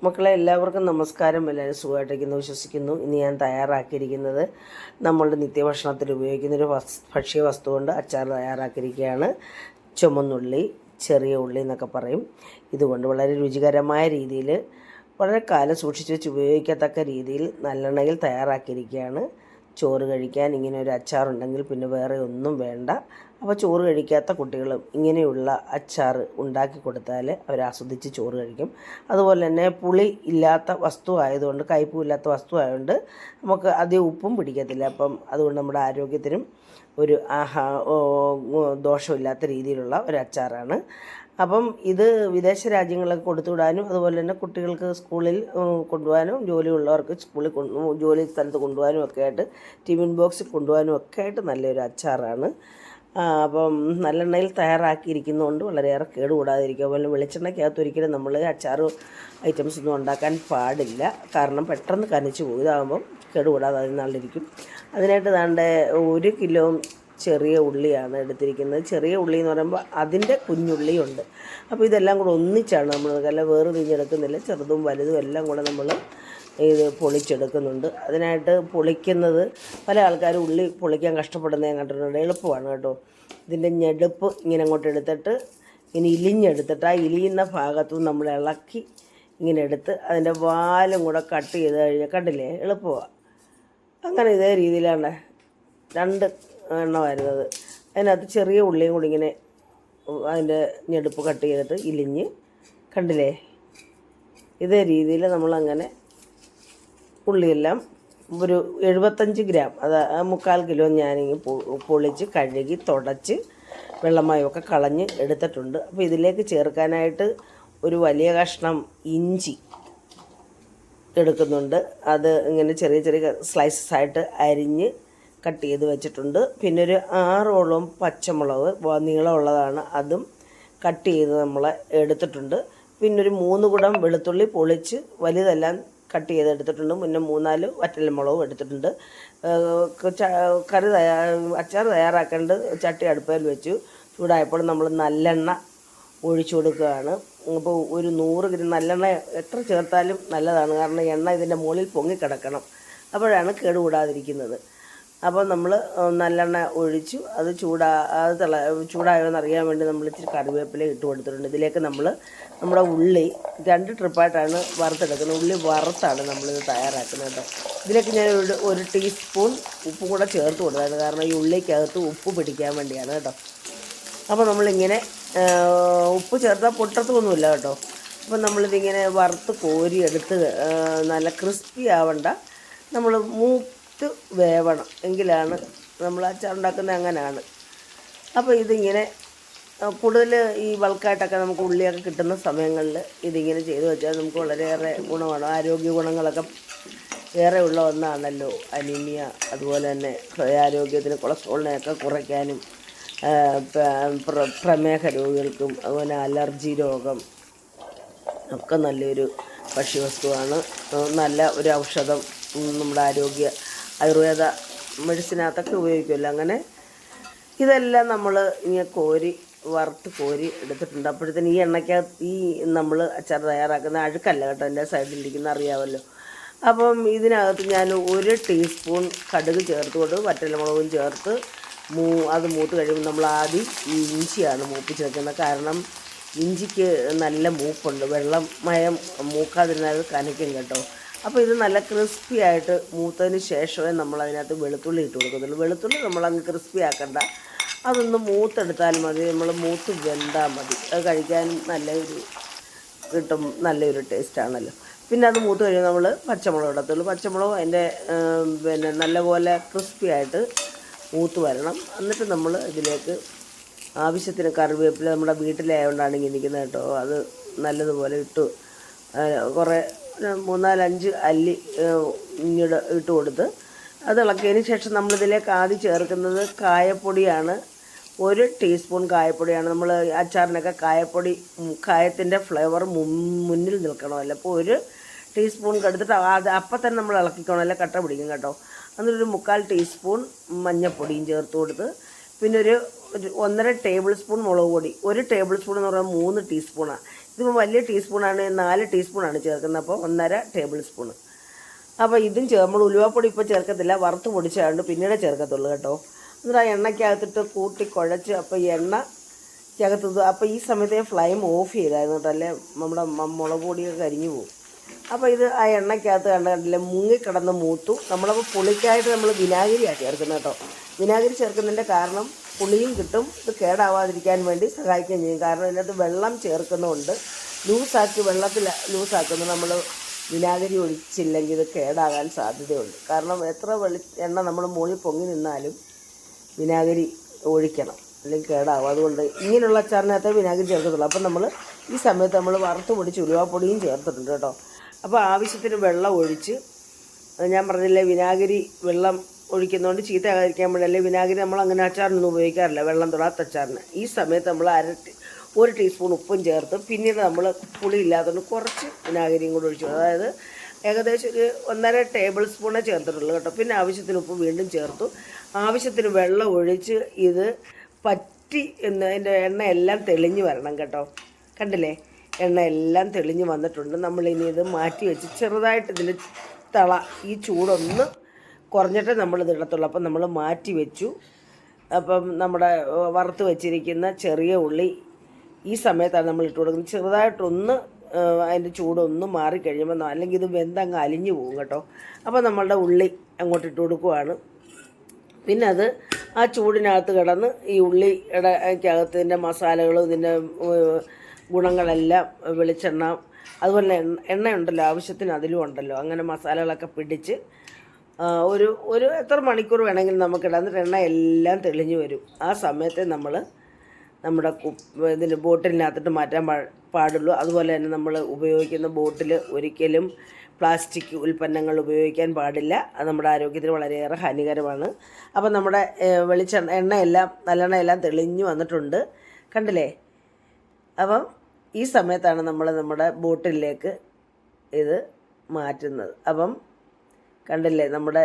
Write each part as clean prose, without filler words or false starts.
മക്കളെ എല്ലാവർക്കും നമസ്കാരം. എല്ലാവരും സുഖമായിട്ടിരിക്കുന്നു വിശ്വസിക്കുന്നു. ഇന്ന് ഞാൻ തയ്യാറാക്കിയിരിക്കുന്നത് നമ്മളുടെ നിത്യഭക്ഷണത്തിൽ ഉപയോഗിക്കുന്നൊരു ഭക്ഷ്യവസ്തു കൊണ്ട് അച്ചാർ തയ്യാറാക്കിയിരിക്കുകയാണ്. ചുമന്നുള്ളി, ചെറിയ ഉള്ളി എന്നൊക്കെ പറയും. ഇതുകൊണ്ട് വളരെ രുചികരമായ രീതിയിൽ വളരെ കാലം സൂക്ഷിച്ച് വെച്ച് ഉപയോഗിക്കത്തക്ക രീതിയിൽ നല്ലെണ്ണയിൽ തയ്യാറാക്കിയിരിക്കുകയാണ്. ചോറ് കഴിക്കാൻ ഇങ്ങനെ ഒരു അച്ചാറുണ്ടെങ്കിൽ പിന്നെ വേറെ ഒന്നും വേണ്ട. അപ്പോൾ ചോറ് കഴിക്കാത്ത കുട്ടികളും ഇങ്ങനെയുള്ള അച്ചാർ ഉണ്ടാക്കി കൊടുത്താൽ അവർ ആസ്വദിച്ച് ചോറ് കഴിക്കും. അതുപോലെ തന്നെ പുളി ഇല്ലാത്ത വസ്തു ആയതുകൊണ്ട്, കയ്പും ഇല്ലാത്ത വസ്തു ആയതുകൊണ്ട് നമുക്ക് അധികം ഉപ്പും പിടിക്കത്തില്ല. അപ്പം അതുകൊണ്ട് നമ്മുടെ ആരോഗ്യത്തിനും ഒരു ദോഷമില്ലാത്ത രീതിയിലുള്ള ഒരു അച്ചാറാണ്. അപ്പം ഇത് വിദേശ രാജ്യങ്ങളിലൊക്കെ കൊടുത്തുവിടാനും അതുപോലെ തന്നെ കുട്ടികൾക്ക് സ്കൂളിൽ കൊണ്ടുപോകാനും, ജോലിയുള്ളവർക്ക് സ്കൂളിൽ ജോലി സ്ഥലത്ത് കൊണ്ടുപോകാനും ഒക്കെ ആയിട്ട്, ടിഫിൻ ബോക്സിൽ കൊണ്ടുപോകാനും ഒക്കെ ആയിട്ട് നല്ലൊരു അച്ചാറാണ്. അപ്പം നല്ലെണ്ണയിൽ തയ്യാറാക്കിയിരിക്കുന്നതുകൊണ്ട് വളരെയേറെ കേടുകൂടാതിരിക്കും. അതുപോലെ വെളിച്ചെണ്ണയ്ക്കകത്ത് ഒരിക്കലും നമ്മൾ അച്ചാർ ഐറ്റംസ് ഒന്നും ഉണ്ടാക്കാൻ പാടില്ല. കാരണം പെട്ടെന്ന് കനിച്ച് പോകും. ഇതാകുമ്പം കേടുകൂടാതെ അതിനാളിരിക്കും. അതിനായിട്ട് ദാണ്ട് 1 കിലോ ചെറിയ ഉള്ളിയാണ് എടുത്തിരിക്കുന്നത്. ചെറിയ ഉള്ളി എന്ന് പറയുമ്പോൾ അതിൻ്റെ കുഞ്ഞുള്ളിയുണ്ട്. അപ്പോൾ ഇതെല്ലാം കൂടെ ഒന്നിച്ചാണ് നമ്മൾ, അല്ല വേറെ തിരിഞ്ഞെടുക്കുന്നില്ല. ചെറുതും വലുതും എല്ലാം കൂടെ നമ്മൾ ഇത് പൊളിച്ചെടുക്കുന്നുണ്ട്. അതിനായിട്ട് പൊളിക്കുന്നത് പല ആൾക്കാരും ഉള്ളി പൊളിക്കാൻ കഷ്ടപ്പെടുന്നത് ഞാൻ കണ്ടിട്ടുണ്ട്. എളുപ്പമാണ് കേട്ടോ. ഇതിൻ്റെ ഞെടുപ്പ് ഇങ്ങനെ അങ്ങോട്ട് എടുത്തിട്ട് ഇങ്ങനെ ഇലിഞ്ഞെടുത്തിട്ട് ആ ഇലിയുന്ന ഭാഗത്തും നമ്മൾ ഇളക്കി ഇങ്ങനെ എടുത്ത് അതിൻ്റെ വാലും കൂടെ കട്ട് ചെയ്ത് കഴിഞ്ഞാൽ കണ്ടില്ലേ, എളുപ്പമാണ്. അങ്ങനെ ഇതേ രീതിയിലാണ് 2 എണ്ണം വരുന്നത്. അതിനകത്ത് ചെറിയ ഉള്ളിയും കൂടി ഇങ്ങനെ അതിൻ്റെ ഞെടുപ്പ് കട്ട് ചെയ്തിട്ട് ഇലിഞ്ഞ്, കണ്ടില്ലേ, ഇതേ രീതിയിൽ നമ്മളങ്ങനെ ഉള്ളിയെല്ലാം ഒരു 75 ഗ്രാം, അത് 3/4 കിലോ ഞാനിങ്ങനെ പൊളിച്ച് കഴുകി തുടച്ച് വെള്ളമയമൊക്കെ കളഞ്ഞ് എടുത്തിട്ടുണ്ട്. അപ്പോൾ ഇതിലേക്ക് ചേർക്കാനായിട്ട് ഒരു വലിയ കഷ്ണം ഇഞ്ചി എടുക്കുന്നുണ്ട്. അത് ഇങ്ങനെ ചെറിയ ചെറിയ സ്ലൈസസ് ആയിട്ട് അരിഞ്ഞ് കട്ട് ചെയ്ത് വെച്ചിട്ടുണ്ട്. പിന്നെ ഒരു 6ഓളം പച്ചമുളക് നീളമുള്ളതാണ്, അതും കട്ട് ചെയ്ത് നമ്മൾ എടുത്തിട്ടുണ്ട്. പിന്നെ ഒരു 3 കുടം വെളുത്തുള്ളി പൊളിച്ച് വലുതെല്ലാം കട്ട് ചെയ്ത് എടുത്തിട്ടുണ്ട്. പിന്നെ 3-4 വറ്റൽമുളകും എടുത്തിട്ടുണ്ട്. അച്ചാർ തയ്യാറാക്കേണ്ട ചട്ടി അടുപ്പയിൽ വെച്ചു. ചൂടായപ്പോൾ നമ്മൾ നല്ലെണ്ണ ഒഴിച്ചു കൊടുക്കുകയാണ്. അപ്പോൾ ഒരു 100 ഗ്രാം നല്ലെണ്ണ എത്ര ചേർത്താലും നല്ലതാണ്. കാരണം എണ്ണ ഇതിൻ്റെ മുകളിൽ പൊങ്ങിക്കിടക്കണം, അപ്പോഴാണ് കേടുകൂടാതിരിക്കുന്നത്. അപ്പോൾ നമ്മൾ നല്ലെണ്ണ ഒഴിച്ചു. അത് ചൂടായോ എന്നറിയാൻ വേണ്ടി നമ്മൾ ഇച്ചിരി കറിവേപ്പില ഇട്ട് കൊടുത്തിട്ടുണ്ട്. ഇതിലേക്ക് നമ്മൾ നമ്മുടെ ഉള്ളി 2 ട്രിപ്പായിട്ടാണ് വറുത്തെടുക്കുന്നത്. ഉള്ളി വറുത്താണ് നമ്മളിത് തയ്യാറാക്കുന്നത് കേട്ടോ. ഇതിലേക്ക് ഞാൻ 1 ടീസ്പൂൺ ഉപ്പ് കൂടെ ചേർത്ത് കൊടുത്തതാണ്. കാരണം ഈ ഉള്ളിക്കകത്ത് ഉപ്പ് പിടിക്കാൻ വേണ്ടിയാണ് കേട്ടോ. അപ്പോൾ നമ്മളിങ്ങനെ ഉപ്പ് ചേർത്താൽ പൊട്ടത്തൊന്നുമില്ല കേട്ടോ. അപ്പോൾ നമ്മളിതിങ്ങനെ വറുത്ത് കോരിയെടുത്ത് നല്ല ക്രിസ്പി ആവണ്ട, നമ്മൾ വേവണം, എങ്കിലാണ് നമ്മൾ അച്ചാർ ഉണ്ടാക്കുന്നത്. അങ്ങനെയാണ്. അപ്പോൾ ഇതിങ്ങനെ കൂടുതൽ ഈ ബൾക്കായിട്ടൊക്കെ നമുക്ക് ഉള്ളിയൊക്കെ കിട്ടുന്ന സമയങ്ങളിൽ ഇതിങ്ങനെ ചെയ്തു വെച്ചാൽ നമുക്ക് വളരെയേറെ ഗുണമാണ്. ആരോഗ്യ ഗുണങ്ങളൊക്കെ ഏറെ ഉള്ള ഒന്നാണല്ലോ അനീമിയ. അതുപോലെ തന്നെ ഹൃദയാരോഗ്യത്തിന്, കൊളസ്ട്രോളിനെയൊക്കെ കുറയ്ക്കാനും, പ്രമേഹ രോഗികൾക്കും അതുപോലെ അലർജി രോഗം ഒക്കെ നല്ലൊരു ഭക്ഷ്യവസ്തുവാണ്. നല്ല ഒരു ഔഷധം നമ്മുടെ ആയുർവേദ മെഡിസിനകത്തൊക്കെ ഉപയോഗിക്കുമല്ലോ. അങ്ങനെ ഇതെല്ലാം നമ്മൾ ഇങ്ങനെ വറുത്ത് കോരി എടുത്തിട്ടുണ്ട്. അപ്പോഴത്തേന് ഈ എണ്ണയ്ക്കകത്ത് ഈ നമ്മൾ അച്ചാർ തയ്യാറാക്കുന്ന അഴുക്കല്ല കേട്ടോ, എൻ്റെ സൈഡിലിരിക്കുന്ന അറിയാമല്ലോ. അപ്പം ഇതിനകത്ത് ഞാൻ 1 ടീസ്പൂൺ കടുക് ചേർത്ത് കൊണ്ട് വറ്റൽമുളകും ചേർത്ത് അത് മൂത്ത് കഴിയുമ്പോൾ നമ്മൾ ആദ്യം ഈ ഇഞ്ചിയാണ് മൂപ്പിച്ച് വെക്കുന്നത്. കാരണം ഇഞ്ചിക്ക് നല്ല മൂപ്പുണ്ട്, വെള്ളമയം മൂക്കാതിരുന്നാൽ കനയ്ക്കും കേട്ടോ. അപ്പോൾ ഇത് നല്ല ക്രിസ്പി ആയിട്ട് മൂത്തതിന് ശേഷമേ നമ്മൾ അതിനകത്ത് വെളുത്തുള്ളി ഇട്ട് കൊടുക്കുന്നുള്ളൂ. വെളുത്തുള്ളി നമ്മളങ്ങ് ക്രിസ്പി ആക്കണ്ട, അതൊന്ന് മൂത്തെടുത്താൽ മതി. നമ്മൾ മൂത്ത് വെന്താൽ മതി. അത് കഴിക്കാനും നല്ലൊരു ടേസ്റ്റാണല്ലോ. പിന്നെ അത് മൂത്ത് കഴിയുമ്പോൾ നമ്മൾ പച്ചമുളക് ഇടത്തുള്ളൂ. പച്ചമുളക് അതിൻ്റെ പിന്നെ നല്ലപോലെ ക്രിസ്പി ആയിട്ട് മൂത്ത് വരണം. എന്നിട്ട് നമ്മൾ ഇതിലേക്ക് ആവശ്യത്തിന് കറിവേപ്പില നമ്മുടെ വീട്ടിലായതുകൊണ്ടാണ് ഇങ്ങനെ ഇരിക്കുന്നത് കേട്ടോ. അത് നല്ലതുപോലെ ഇട്ട് കുറേ 3-4-5 അല്ലി ഇട്ട് കൊടുത്ത് അത് ഇളക്കിയതിന് ശേഷം നമ്മളിതിലേക്ക് ആദ്യം ചേർക്കുന്നത് കായപ്പൊടിയാണ്. 1 ടീസ്പൂൺ കായപ്പൊടിയാണ്. നമ്മൾ അച്ചാറിനൊക്കെ കായത്തിൻ്റെ ഫ്ലേവർ മുന്നിൽ നിൽക്കണമല്ലോ. അപ്പോൾ 1 ടീസ്പൂൺ എടുത്തിട്ട് അപ്പം തന്നെ നമ്മൾ ഇളക്കിക്കണം, അല്ല കട്ട പിടിക്കും കേട്ടോ. എന്നിട്ടൊരു 3/4 ടീസ്പൂൺ മഞ്ഞൾപ്പൊടിയും ചേർത്ത് കൊടുത്ത്, പിന്നെ ഒരു 1.5 ടേബിൾ സ്പൂൺ മുളക് പൊടി. 1 ടേബിൾ സ്പൂൺ എന്ന് പറയുമ്പോൾ 3 ടീസ്പൂണാണ്. ഇതിപ്പോൾ വലിയ ടീസ്പൂണാണ്, 4 ടീസ്പൂണാണ് ചേർക്കുന്നത്, അപ്പോൾ 1.5 ടേബിൾ സ്പൂൺ. അപ്പോൾ ഇതും നമ്മൾ ഉലുവാപ്പൊടി ഇപ്പോൾ ചേർക്കത്തില്ല, വറുത്ത് പൊടിച്ചാണ്ട് പിന്നീട് ചേർക്കത്തുള്ളൂ കേട്ടോ. എന്നിട്ട് ആ എണ്ണയ്ക്കകത്തിട്ട് കൂട്ടി കുഴച്ച് അപ്പോൾ എണ്ണ ചേർത്തത്. അപ്പോൾ ഈ സമയത്ത് ഫ്ലെയിം ഓഫ് ചെയ്തായിരുന്നു കേട്ടോ, അല്ലേ നമ്മുടെ മുളക് പൊടിയൊക്കെ കരിഞ്ഞു പോകും. അപ്പോൾ ഇത് ആ എണ്ണയ്ക്കകത്ത് കണ്ടില്ലേ മുങ്ങിക്കിടന്ന് മൂത്തു. നമ്മളപ്പോൾ പുളിക്കായിട്ട് നമ്മൾ വിനാഗിരിയാണ് ചേർക്കുന്നത് കേട്ടോ. വിനാഗിരി ചേർക്കുന്നതിൻ്റെ കാരണം പുളിയും കിട്ടും, ഇത് കേടാവാതിരിക്കാൻ വേണ്ടി സഹായിക്കുകയും ചെയ്യും. കാരണം ഇതിനകത്ത് വെള്ളം ചേർക്കുന്നതുകൊണ്ട് വെള്ളത്തിൽ ലൂസാക്കുന്നു. നമ്മൾ വിനാഗിരി ഒഴിച്ചില്ലെങ്കിൽ ഇത് കേടാകാൻ സാധ്യതയുണ്ട്. കാരണം എത്ര എണ്ണ നമ്മൾ മുകളിൽ പൊങ്ങി നിന്നാലും വിനാഗിരി ഒഴിക്കണം, അല്ലെങ്കിൽ കേടാവും. അതുകൊണ്ട് ഇങ്ങനെയുള്ള അച്ചാറിനകത്ത് വിനാഗിരി ചേർക്കത്തുള്ളൂ. അപ്പം നമ്മൾ ഈ സമയത്ത് നമ്മൾ വറുത്ത് പൊടിച്ച് ഉലുവാപ്പൊടിയും ചേർത്തിട്ടുണ്ട് കേട്ടോ. അപ്പോൾ ആവശ്യത്തിന് വെള്ളം ഒഴിച്ച്, ഞാൻ പറഞ്ഞില്ലേ വിനാഗിരി വെള്ളം ഒഴിക്കുന്നതുകൊണ്ട് ചീത്തയാകാതിരിക്കാൻ വേണ്ടി, അല്ലെങ്കിൽ വിനാഗിരി നമ്മൾ അങ്ങനെ അച്ചാറിനൊന്നും ഉപയോഗിക്കാറില്ല, വെള്ളം തൊടാത്ത അച്ചാറിന്. ഈ സമയത്ത് നമ്മൾ 1 ടീസ്പൂൺ ഉപ്പും ചേർത്ത് പിന്നീട് നമ്മൾ പുളി ഇല്ലാത്തതുകൊണ്ട് കുറച്ച് വിനാഗിരിയും കൂടെ ഒഴിച്ചു. അതായത് ഏകദേശം ഒരു 1.5 ടേബിൾ സ്പൂണേ ചേർത്തിട്ടുള്ളൂ കേട്ടോ. പിന്നെ ആവശ്യത്തിന് ഉപ്പ് വീണ്ടും ചേർത്തു, ആവശ്യത്തിന് വെള്ളം ഒഴിച്ച് ഇത് പറ്റി അതിൻ്റെ എണ്ണയെല്ലാം തെളിഞ്ഞ് വരണം കേട്ടോ. കണ്ടില്ലേ, എണ്ണയെല്ലാം തെളിഞ്ഞ് വന്നിട്ടുണ്ട്. നമ്മളിനി ഇത് മാറ്റി വെച്ച് ചെറുതായിട്ട് ഇതിൽ ഈ ചൂടൊന്ന് കുറഞ്ഞിട്ടേ നമ്മളിത് ഇടത്തുള്ളൂ. അപ്പം നമ്മൾ മാറ്റി വെച്ചു. അപ്പം നമ്മുടെ വറുത്ത് വെച്ചിരിക്കുന്ന ചെറിയ ഉള്ളി ഈ സമയത്താണ് നമ്മൾ ഇട്ട് കൊടുക്കുന്നത്. ചെറുതായിട്ടൊന്ന് അതിൻ്റെ ചൂടൊന്ന് മാറിക്കഴിയുമ്പോൾ, അല്ലെങ്കിൽ ഇത് വെന്തങ്ങ് അലിഞ്ഞു പോകും കേട്ടോ. അപ്പോൾ നമ്മളുടെ ഉള്ളി അങ്ങോട്ട് ഇട്ട് കൊടുക്കുവാണ്. പിന്നെ അത് ആ ചൂടിനകത്ത് കിടന്ന് ഈ ഉള്ളിയുടെ അകത്തിൻ്റെ മസാലകളും ഇതിൻ്റെ ഗുണങ്ങളെല്ലാം, വെളിച്ചെണ്ണ അതുപോലെ എണ്ണയുണ്ടല്ലോ ആവശ്യത്തിന്, അതിലും ഉണ്ടല്ലോ, അങ്ങനെ മസാലകളൊക്കെ പിടിച്ച് ഒരു എത്ര മണിക്കൂർ വേണമെങ്കിലും നമുക്കിടാം. എന്നിട്ട് എണ്ണ എല്ലാം തെളിഞ്ഞു വരും. ആ സമയത്ത് നമ്മൾ നമ്മുടെ ഇതിൻ്റെ ബോട്ടിലിനകത്തിട്ട് മാറ്റാൻ പാടുള്ളൂ. അതുപോലെ തന്നെ നമ്മൾ ഉപയോഗിക്കുന്ന ബോട്ടിൽ ഒരിക്കലും പ്ലാസ്റ്റിക് ഉൽപ്പന്നങ്ങൾ ഉപയോഗിക്കാൻ പാടില്ല. അത് നമ്മുടെ ആരോഗ്യത്തിന് വളരെയേറെ ഹാനികരമാണ്. അപ്പം നമ്മുടെ നല്ലെണ്ണയെല്ലാം തെളിഞ്ഞു വന്നിട്ടുണ്ട്, കണ്ടില്ലേ. അപ്പം ഈ സമയത്താണ് നമ്മൾ നമ്മുടെ ബോട്ടിലേക്ക് ഇത് മാറ്റുന്നത്. അപ്പം കണ്ടില്ലേ, നമ്മുടെ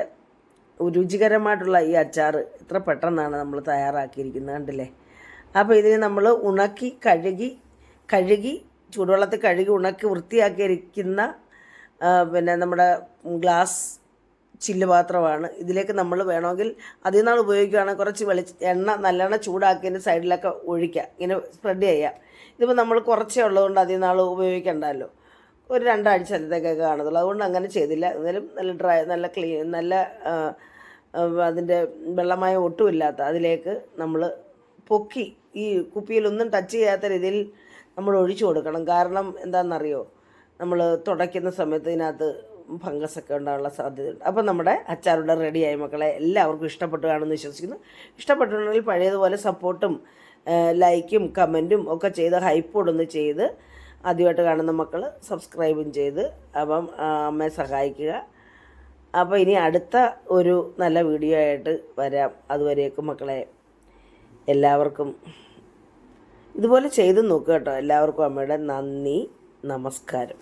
രുചികരമായിട്ടുള്ള ഈ അച്ചാർ ഇത്ര പെട്ടെന്നാണ് നമ്മൾ തയ്യാറാക്കിയിരിക്കുന്നത്, കണ്ടില്ലേ. അപ്പോൾ ഇതിന് നമ്മൾ കഴുകി ചൂടുവെള്ളത്തിൽ കഴുകി ഉണക്കി വൃത്തിയാക്കിയിരിക്കുന്ന പിന്നെ നമ്മുടെ ഗ്ലാസ് ചില്ല് പാത്രമാണ്. ഇതിലേക്ക് നമ്മൾ വേണമെങ്കിൽ അധികം നാൾ ഉപയോഗിക്കുകയാണെങ്കിൽ കുറച്ച് നല്ലെണ്ണ ചൂടാക്കിയതിൻ്റെ സൈഡിലൊക്കെ ഒഴിക്കുക, ഇങ്ങനെ സ്പ്രെഡ് ചെയ്യുക. ഇതിപ്പോൾ നമ്മൾ കുറച്ചേ ഉള്ളതുകൊണ്ട് അധികം നാൾ ഉപയോഗിക്കണ്ടല്ലോ, ഒരു 2 ആഴ്ചത്തേക്കൊക്കെ കാണത്തുള്ളൂ. അതുകൊണ്ട് അങ്ങനെ ചെയ്തില്ല. എന്നാലും നല്ല ക്ലീൻ, നല്ല അതിൻ്റെ വെള്ളമായ ഒട്ടുമില്ലാത്ത അതിലേക്ക് നമ്മൾ പൊക്കി ഈ കുപ്പിയിലൊന്നും ടച്ച് ചെയ്യാത്ത രീതിയിൽ നമ്മൾ ഒഴിച്ചു കൊടുക്കണം. കാരണം എന്താണെന്നറിയോ, നമ്മൾ തുടയ്ക്കുന്ന സമയത്ത് ഇതിനകത്ത് ഫംഗസൊക്കെ ഉണ്ടാകാനുള്ള സാധ്യതയുണ്ട്. അപ്പോൾ നമ്മുടെ അച്ചാറുടെ റെഡിയായി മക്കളെ. എല്ലാവർക്കും ഇഷ്ടപ്പെട്ടു കാണുമെന്ന് വിശ്വസിക്കുന്നു. ഇഷ്ടപ്പെട്ടിട്ടുണ്ടെങ്കിൽ പഴയതുപോലെ സപ്പോർട്ടും ലൈക്കും കമൻറ്റും ഒക്കെ ചെയ്ത് ഹൈപ്പോടൊന്ന് ചെയ്ത്, ആദ്യമായിട്ട് കാണുന്ന മക്കൾ സബ്സ്ക്രൈബും ചെയ്ത് അപ്പം അമ്മയെ സഹായിക്കുക. അപ്പോൾ ഇനി അടുത്ത ഒരു നല്ല വീഡിയോ ആയിട്ട് വരാം. അതുവരേക്കും മക്കളെ എല്ലാവർക്കും ഇതുപോലെ ചെയ്ത് നോക്കുക കേട്ടോ. എല്ലാവർക്കും അമ്മയുടെ നന്ദി, നമസ്കാരം.